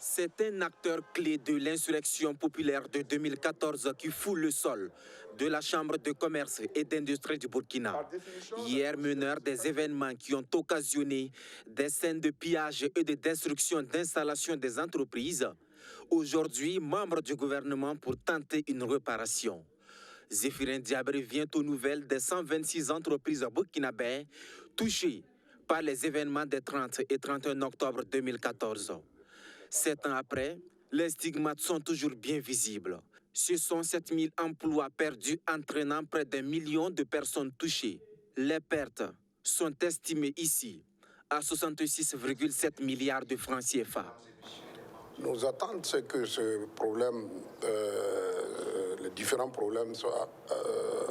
C'est un acteur clé de l'insurrection populaire de 2014 qui foule le sol de la Chambre de commerce et d'industrie du Burkina. Hier, meneur des événements qui ont occasionné des scènes de pillage et de destruction d'installations des entreprises. Aujourd'hui, membre du gouvernement pour tenter une réparation. Zéphirin Diabré vient aux nouvelles des 126 entreprises burkinabées touchées par les événements des 30 et 31 octobre 2014. 7 ans après, les stigmates sont toujours bien visibles. Ce sont 7000 emplois perdus entraînant près d'1 million de personnes touchées. Les pertes sont estimées ici à 66,7 milliards de francs CFA. Nos attentes, c'est que ce problème, les différents problèmes soient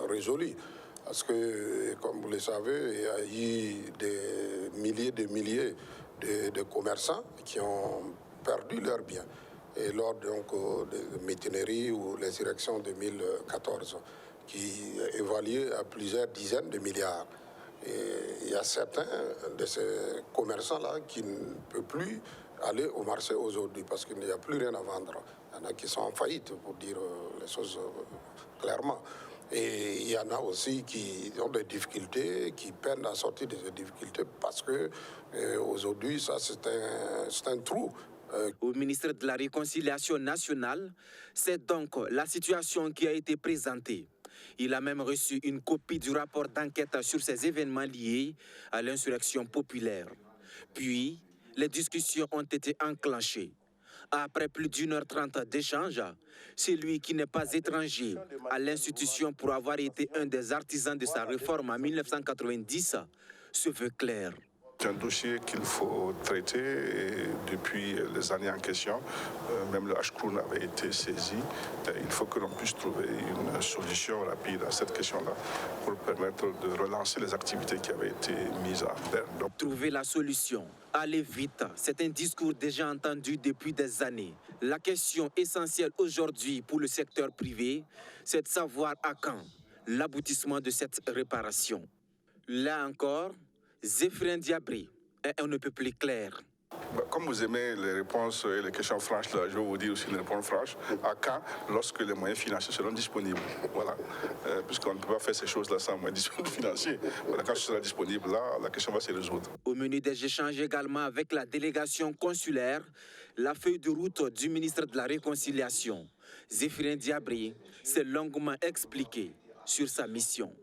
résolus. Parce que, comme vous le savez, il y a eu des milliers de commerçants qui ont perdu leurs biens. Et lors donc de mutineries ou l'insurrection 2014, qui est évaluée à plusieurs dizaines de milliards. Et il y a certains de ces commerçants-là qui ne peuvent plus aller au marché aujourd'hui parce qu'il n'y a plus rien à vendre. Il y en a qui sont en faillite, pour dire les choses clairement. Et il y en a aussi qui ont des difficultés, qui peinent à sortir de ces difficultés parce que aujourd'hui, ça c'est un trou. Au ministre de la Réconciliation nationale, c'est donc la situation qui a été présentée. Il a même reçu une copie du rapport d'enquête sur ces événements liés à l'insurrection populaire. Puis, les discussions ont été enclenchées. Après plus d'1h30 d'échanges, celui qui n'est pas étranger à l'institution pour avoir été un des artisans de sa réforme en 1990 se veut clair. C'est un dossier qu'il faut traiter et depuis les années en question. Même le HCROUN avait été saisi. Il faut que l'on puisse trouver une solution rapide à cette question-là pour permettre de relancer les activités qui avaient été mises en berne. Trouver la solution, aller vite, c'est un discours déjà entendu depuis des années. La question essentielle aujourd'hui pour le secteur privé, c'est de savoir à quand l'aboutissement de cette réparation. Là encore, Zéphirin Diabré est un peu plus clair. Comme vous aimez les réponses et les questions franches, là, je vais vous dire aussi une réponse franche. À quand, lorsque les moyens financiers seront disponibles? Voilà. Puisqu'on ne peut pas faire ces choses-là sans moyens financiers. Voilà, quand ce sera disponible, là, la question va se résoudre. Au menu des échanges également avec la délégation consulaire, la feuille de route du ministre de la Réconciliation, Zéphirin Diabré, s'est longuement expliqué sur sa mission.